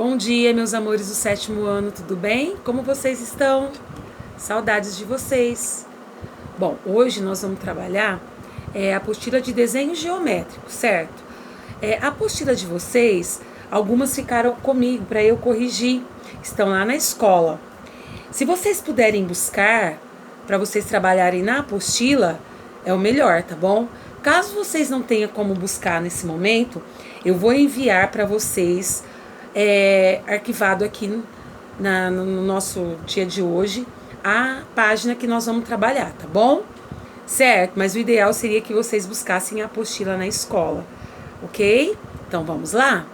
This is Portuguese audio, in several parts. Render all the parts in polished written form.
Bom dia, meus amores do 7º ano, tudo bem? Como vocês estão? Saudades de vocês. Bom, hoje nós vamos trabalhar a apostila de desenho geométrico, certo? A apostila de vocês, algumas ficaram comigo para eu corrigir, estão lá na escola. Se vocês puderem buscar, para vocês trabalharem na apostila, é o melhor, tá bom? Caso vocês não tenham como buscar nesse momento, eu vou enviar para vocês arquivado aqui no nosso dia de hoje a página que nós vamos trabalhar, tá bom? Certo, mas o ideal seria que vocês buscassem a apostila na escola, ok? Então vamos lá?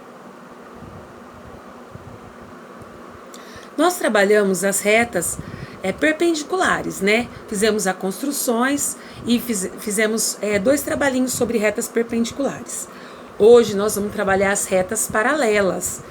Nós trabalhamos as retas perpendiculares, né? Fizemos as construções e fizemos 2 trabalhinhos sobre retas perpendiculares. Hoje nós vamos trabalhar as retas paralelas.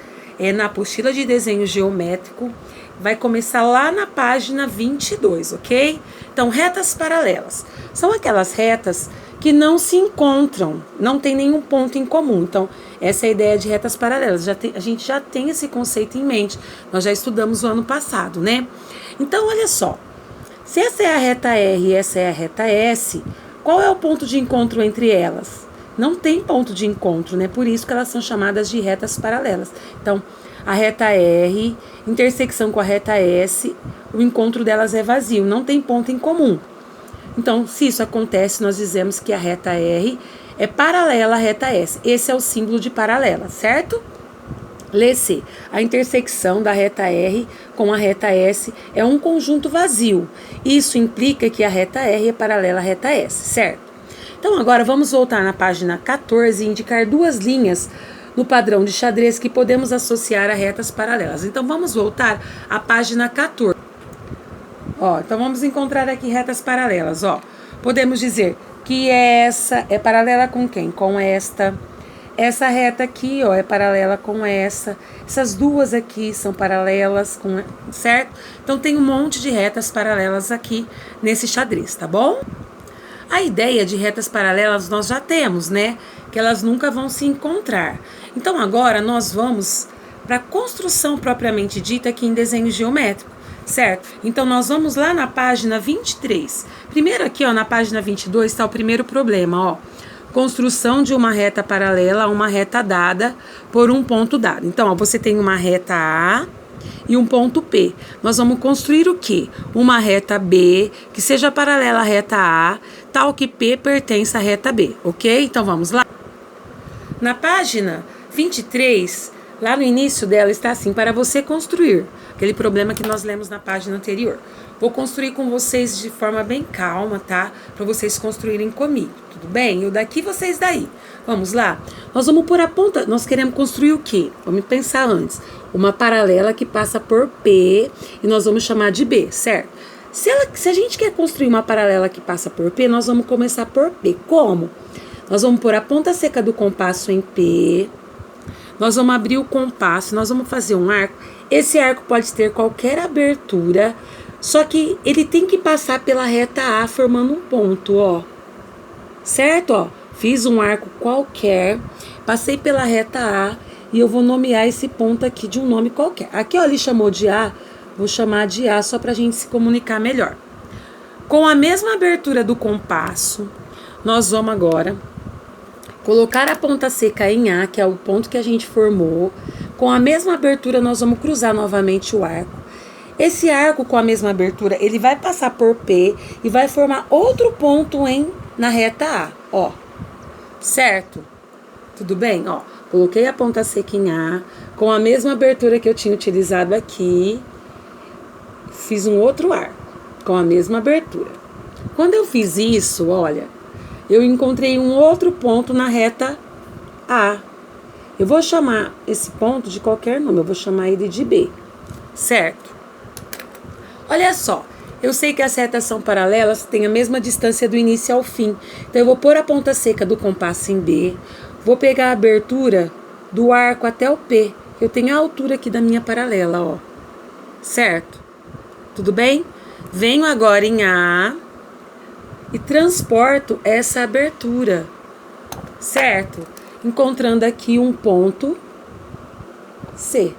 Na apostila de desenho geométrico, vai começar lá na página 22, ok? Então, retas paralelas são aquelas retas que não se encontram, não tem nenhum ponto em comum. Então, essa é a ideia de retas paralelas. A gente já tem esse conceito em mente, nós já estudamos o ano passado, né? Então, olha só, se essa é a reta R e essa é a reta S, qual é o ponto de encontro entre elas? Não tem ponto de encontro, né? Por isso que elas são chamadas de retas paralelas. Então, a reta R, intersecção com a reta S, o encontro delas é vazio, não tem ponto em comum. Então, se isso acontece, nós dizemos que a reta R é paralela à reta S. Esse é o símbolo de paralela, certo? Lê-se, a intersecção da reta R com a reta S é um conjunto vazio. Isso implica que a reta R é paralela à reta S, certo? Então, agora vamos voltar na página 14 e indicar 2 linhas no padrão de xadrez que podemos associar a retas paralelas. Então, vamos voltar à página 14. Então vamos encontrar aqui retas paralelas. Podemos dizer que essa é paralela com quem? Com esta. Essa reta aqui, é paralela com essa. Essas 2 aqui são paralelas com, certo? Então, tem um monte de retas paralelas aqui nesse xadrez, tá bom? A ideia de retas paralelas nós já temos, né? Que elas nunca vão se encontrar. Então, agora nós vamos para a construção propriamente dita aqui em desenho geométrico, certo? Então, nós vamos lá na página 23. Primeiro aqui, na página 22 está o primeiro problema, Construção de uma reta paralela a uma reta dada por um ponto dado. Então, você tem uma reta A e um ponto P. Nós vamos construir o quê? Uma reta B que seja paralela à reta A, tal que P pertence à reta B, ok? Então vamos lá. Na página 23, lá no início dela está assim, para você construir, aquele problema que nós lemos na página anterior. Vou construir com vocês de forma bem calma, tá? Para vocês construírem comigo, tudo bem? Eu daqui, vocês daí. Vamos lá? Nós vamos pôr a ponta, nós queremos construir o quê? Vamos pensar antes. Uma paralela que passa por P e nós vamos chamar de B, certo? Se a gente quer construir uma paralela que passa por P, nós vamos começar por P. Como? Nós vamos pôr a ponta seca do compasso em P, nós vamos abrir o compasso, nós vamos fazer um arco. Esse arco pode ter qualquer abertura, só que ele tem que passar pela reta A formando um ponto, certo? Fiz um arco qualquer, passei pela reta A e eu vou nomear esse ponto aqui de um nome qualquer. Aqui, ele chamou de A, vou chamar de A só para a gente se comunicar melhor. Com a mesma abertura do compasso, nós vamos agora colocar a ponta seca em A, que é o ponto que a gente formou. Com a mesma abertura, nós vamos cruzar novamente o arco. Esse arco com a mesma abertura, ele vai passar por P e vai formar outro ponto na reta A, certo? Tudo bem? Coloquei a ponta seca em A, com a mesma abertura que eu tinha utilizado aqui, fiz um outro arco, com a mesma abertura. Quando eu fiz isso, eu encontrei um outro ponto na reta A. Eu vou chamar esse ponto de qualquer nome, eu vou chamar ele de B, certo? Olha só, eu sei que as retas são paralelas, têm a mesma distância do início ao fim. Então, eu vou pôr a ponta seca do compasso em B, vou pegar a abertura do arco até o P. Eu tenho a altura aqui da minha paralela, certo? Tudo bem? Venho agora em A e transporto essa abertura, certo? Encontrando aqui um ponto C.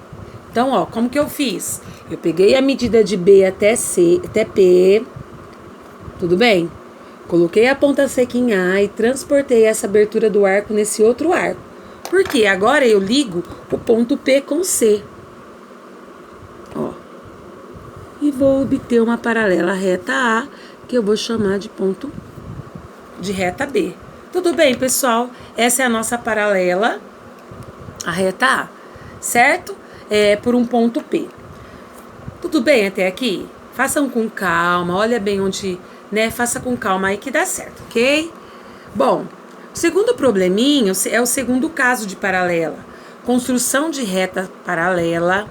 Então, ó, como que eu fiz? Eu peguei a medida de B até C, até P, tudo bem? Coloquei a ponta seca em A e transportei essa abertura do arco nesse outro arco. Por quê? Agora eu ligo o ponto P com C. Ó. E vou obter uma paralela reta A, que eu vou chamar de ponto de reta B. Tudo bem, pessoal? Essa é a nossa paralela, a reta A, certo? Por um ponto P. Tudo bem até aqui? Façam com calma, olha bem onde, né? Faça com calma aí que dá certo, ok? Bom, o segundo probleminho é o segundo caso de paralela. Construção de reta paralela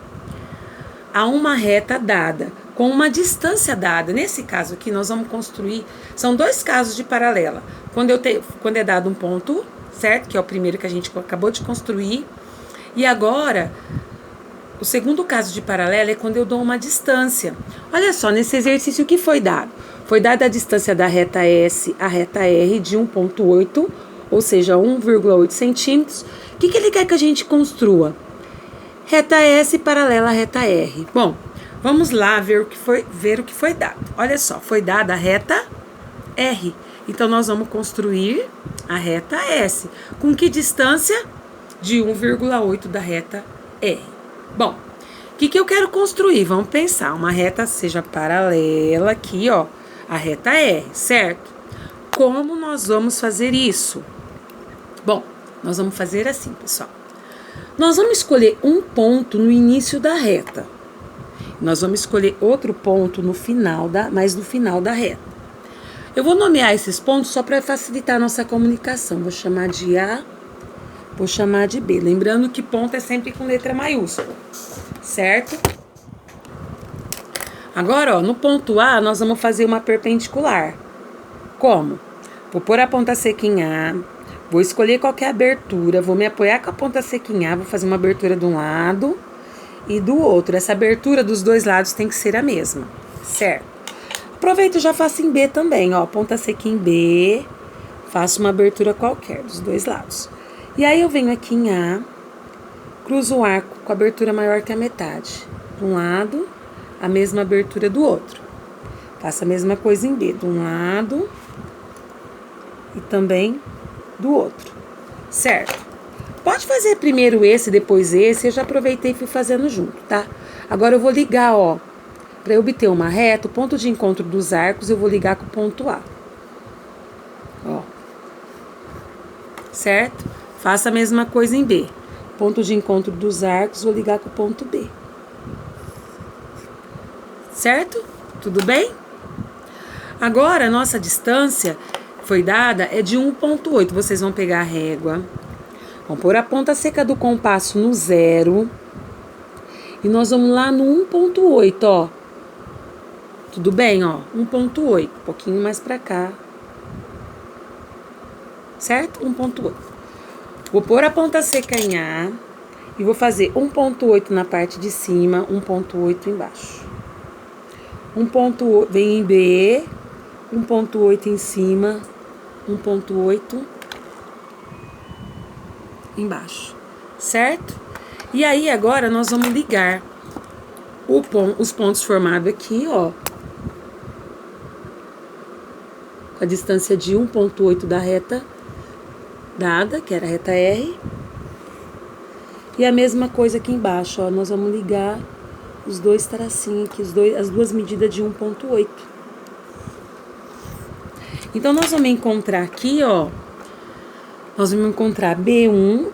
a uma reta dada, com uma distância dada. Nesse caso aqui, nós vamos construir... São dois casos de paralela. Quando é dado um ponto, certo? Que é o primeiro que a gente acabou de construir. E agora... O segundo caso de paralela é quando eu dou uma distância. Olha só, nesse exercício o que foi dado? Foi dada a distância da reta S à reta R de 1,8, ou seja, 1,8 centímetros. O que ele quer que a gente construa? Reta S paralela à reta R. Bom, vamos lá ver o que foi dado. Olha só, foi dada a reta R. Então, nós vamos construir a reta S. Com que distância? De 1,8 da reta R. Bom, o que eu quero construir? Vamos pensar, uma reta seja paralela aqui, ó, a reta R, certo? Como nós vamos fazer isso? Bom, nós vamos fazer assim, pessoal. Nós vamos escolher um ponto no início da reta. Nós vamos escolher outro ponto no final no final da reta. Eu vou nomear esses pontos só para facilitar a nossa comunicação. Vou chamar de A, vou chamar de B. Lembrando que ponto é sempre com letra maiúscula, certo? Agora, ó, no ponto A, nós vamos fazer uma perpendicular. Como? Vou pôr a ponta seca em A, vou escolher qual que é a abertura, vou me apoiar com a ponta seca em A, vou fazer uma abertura de um lado e do outro. Essa abertura dos dois lados tem que ser a mesma, certo? Aproveito e já faço em B também, ó, ponta seca em B, faço uma abertura qualquer dos dois lados. E aí eu venho aqui em A, cruzo o arco com a abertura maior que a metade. De um lado, a mesma abertura do outro. Faço a mesma coisa em B, de um lado e também do outro, certo? Pode fazer primeiro esse, depois esse, eu já aproveitei e fui fazendo junto, tá? Agora eu vou ligar, ó, para eu obter uma reta, o ponto de encontro dos arcos eu vou ligar com o ponto A. Ó. Certo? Faça a mesma coisa em B. Ponto de encontro dos arcos, vou ligar com o ponto B. Certo? Tudo bem? Agora, a nossa distância foi dada é de 1,8. Vocês vão pegar a régua, vão pôr a ponta seca do compasso no 0. E nós vamos lá no 1,8, ó. Tudo bem, ó? 1,8. Um pouquinho mais pra cá. Certo? 1,8. Vou pôr a ponta seca em A e vou fazer 1,8 na parte de cima, 1,8 embaixo. 1,8 vem em B, 1,8 em cima, 1,8 embaixo, certo? E aí agora nós vamos ligar os pontos formados aqui, ó, com a distância de 1,8 da reta dada, que era a reta R. E a mesma coisa aqui embaixo, ó, nós vamos ligar os dois tracinhos aqui, as duas medidas de 1,8. Então, nós vamos encontrar aqui, ó, nós vamos encontrar B1,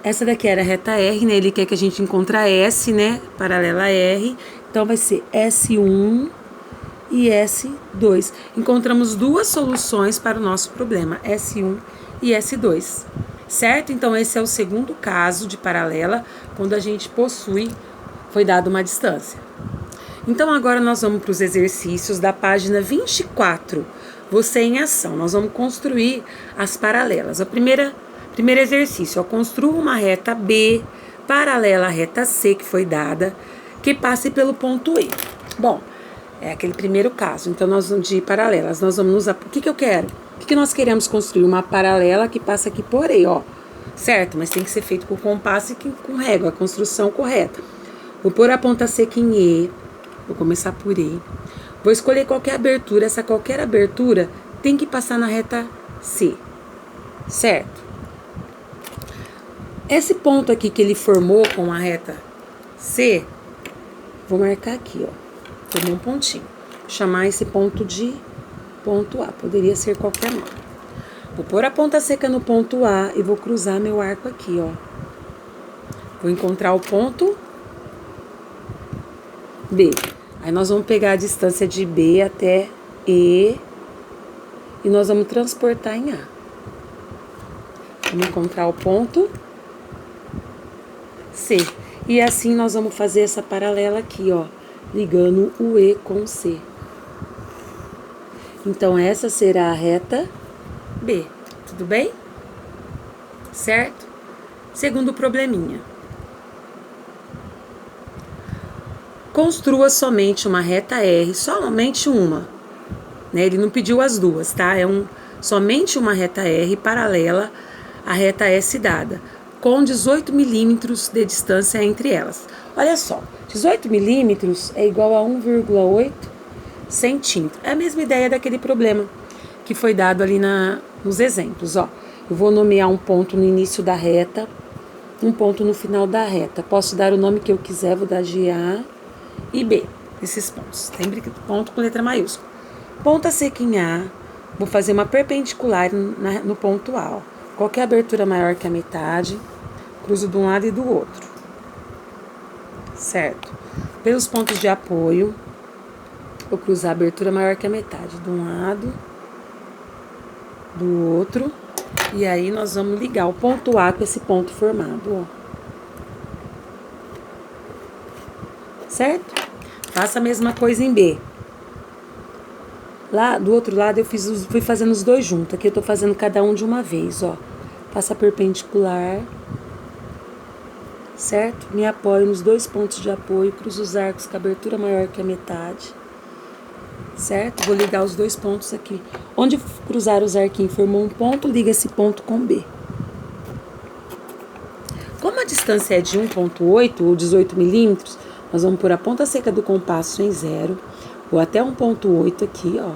essa daqui era a reta R, né, ele quer que a gente encontre a S, né, paralela a R, então vai ser S1 e S2. Encontramos duas soluções para o nosso problema, S1 e S2, certo? Então, esse é o segundo caso de paralela, quando a gente foi dada uma distância. Então, agora nós vamos para os exercícios da página 24, Você em Ação. Nós vamos construir as paralelas. O primeiro exercício, ó, construa uma reta B paralela à reta C que foi dada, que passe pelo ponto E. Bom, é aquele primeiro caso. Então, nós vamos de paralelas. Nós vamos usar... O que eu quero? O que nós queremos construir? Uma paralela que passa aqui por E, ó. Certo? Mas tem que ser feito com compasso e com régua, a construção correta. Vou pôr a ponta seca em E. Vou começar por E. Vou escolher qualquer abertura. Essa qualquer abertura tem que passar na reta C. Certo? Esse ponto aqui que ele formou com a reta C, vou marcar aqui, ó. Formou um pontinho. Vou chamar esse ponto de ponto A. Poderia ser qualquer nome. Vou pôr a ponta seca no ponto A e vou cruzar meu arco aqui, ó. Vou encontrar o ponto B. Aí nós vamos pegar a distância de B até E e nós vamos transportar em A. Vamos encontrar o ponto C. E assim nós vamos fazer essa paralela aqui, ó, ligando o E com o C. Então, essa será a reta B. Tudo bem? Certo? Segundo probleminha. Construa somente uma reta R, somente uma. Né? Ele não pediu as duas, tá? Somente uma reta R paralela à reta S dada, com 18 milímetros de distância entre elas. Olha só, 18 milímetros é igual a 1,8 centímetros. É a mesma ideia daquele problema que foi dado ali nos exemplos, ó. Eu vou nomear um ponto no início da reta, um ponto no final da reta. Posso dar o nome que eu quiser, vou dar de A e B, esses pontos. Sempre ponto com letra maiúscula. Ponta seca em A, vou fazer uma perpendicular no ponto A, ó. Qualquer abertura maior que a metade, cruzo de um lado e do outro. Certo? Pelos pontos de apoio, vou cruzar a abertura maior que a metade, de um lado, do outro. E aí, nós vamos ligar o ponto A com esse ponto formado, ó. Certo? Faça a mesma coisa em B. Lá do outro lado, fui fazendo os dois juntos. Aqui eu tô fazendo cada um de uma vez, ó. Passa perpendicular. Certo? Me apoio nos dois pontos de apoio, cruzo os arcos com a abertura maior que a metade. Certo? Vou ligar os dois pontos aqui. Onde cruzar os arquinhos formou um ponto, liga esse ponto com B. Como a distância é de 1,8 ou 18 milímetros, nós vamos pôr a ponta seca do compasso em 0. Vou até 1,8 aqui, ó.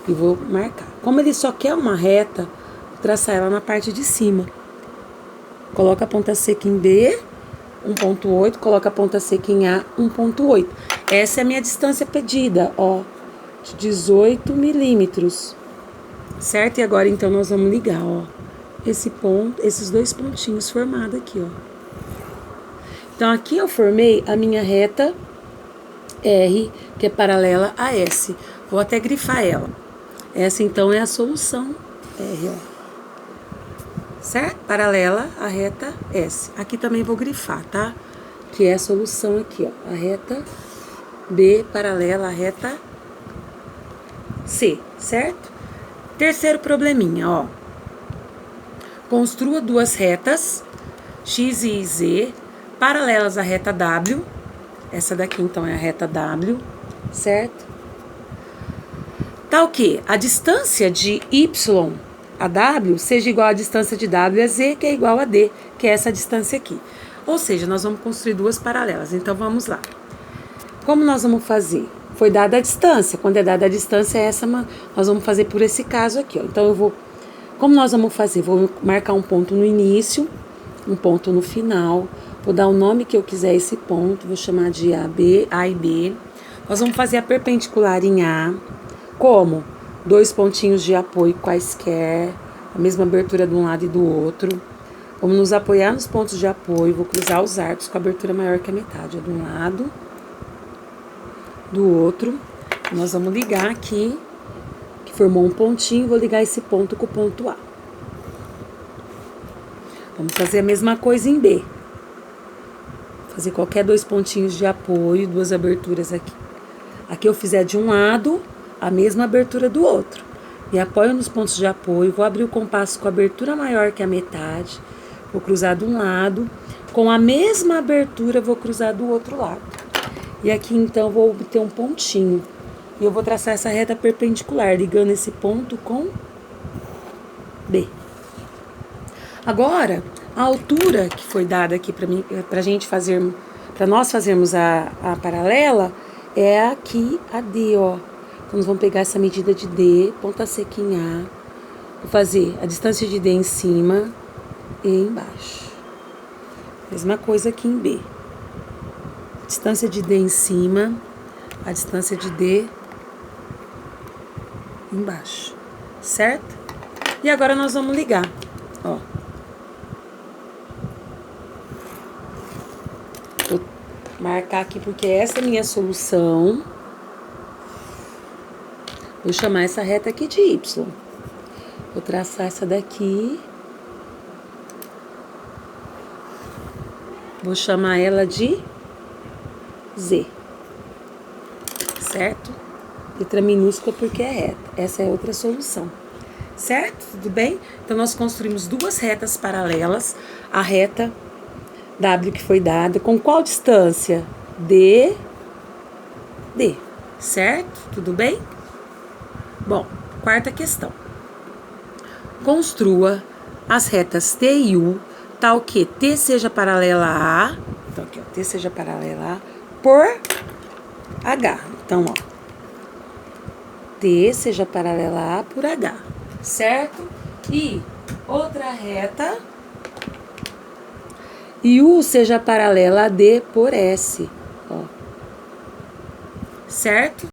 E vou marcar. Como ele só quer uma reta, vou traçar ela na parte de cima. Coloca a ponta seca em B, 1,8. Coloca a ponta seca em A, 1,8. Essa é a minha distância pedida, ó. De 18 milímetros. Certo? E agora, então, nós vamos ligar, ó. Esse ponto, esses dois pontinhos formados aqui, ó. Então, aqui eu formei a minha reta R, que é paralela a S. Vou até grifar ela. Essa, então, é a solução R, ó. Certo? Paralela à reta S. Aqui também vou grifar, tá? Que é a solução aqui, ó. A reta B paralela à reta C, certo? Terceiro probleminha, ó. Construa duas retas, X e Z, paralelas à reta W. Essa daqui, então, é a reta W, certo? Tal que a distância de Y a W seja igual à distância de W a Z, que é igual a D, que é essa distância aqui. Ou seja, nós vamos construir duas paralelas. Então, vamos lá. Como nós vamos fazer? Foi dada a distância. Quando é dada a distância, nós vamos fazer por esse caso aqui, ó. Então, como nós vamos fazer? Vou marcar um ponto no início, um ponto no final. Vou dar o nome que eu quiser a esse ponto. Vou chamar de A e B. Nós vamos fazer a perpendicular em A. Como? Dois pontinhos de apoio quaisquer. A mesma abertura de um lado e do outro. Vamos nos apoiar nos pontos de apoio. Vou cruzar os arcos com a abertura maior que a metade. De um lado, do outro. Nós vamos ligar aqui, que formou um pontinho. Vou ligar esse ponto com o ponto A. Vamos fazer a mesma coisa em B. Fazer qualquer dois pontinhos de apoio, duas aberturas aqui. Aqui eu fizer de um lado, a mesma abertura do outro. Me apoio nos pontos de apoio, vou abrir o compasso com a abertura maior que a metade. Vou cruzar de um lado, com a mesma abertura vou cruzar do outro lado. E aqui então vou obter um pontinho. E eu vou traçar essa reta perpendicular, ligando esse ponto com B. Agora, a altura que foi dada aqui pra gente fazer para nós fazermos a paralela, é aqui a D, ó. Então, nós vamos pegar essa medida de D, ponta seca em A, vou fazer a distância de D em cima e embaixo. Mesma coisa aqui em B. Distância de D em cima, a distância de D embaixo, certo? E agora nós vamos ligar, ó. Vou marcar aqui porque essa é a minha solução. Vou chamar essa reta aqui de Y. Vou traçar essa daqui. Vou chamar ela de Z. Certo? Letra minúscula porque é reta. Essa é outra solução. Certo? Tudo bem? Então, nós construímos duas retas paralelas. A reta W que foi dada. Com qual distância? D. D. Certo? Tudo bem? Bom, quarta questão. Construa as retas T e U, tal que T seja paralela a A. Então, aqui, ó, T seja paralela a A por H. Então, ó, T seja paralela a A por H, certo? E outra reta, e U seja paralela a D por S, ó, certo?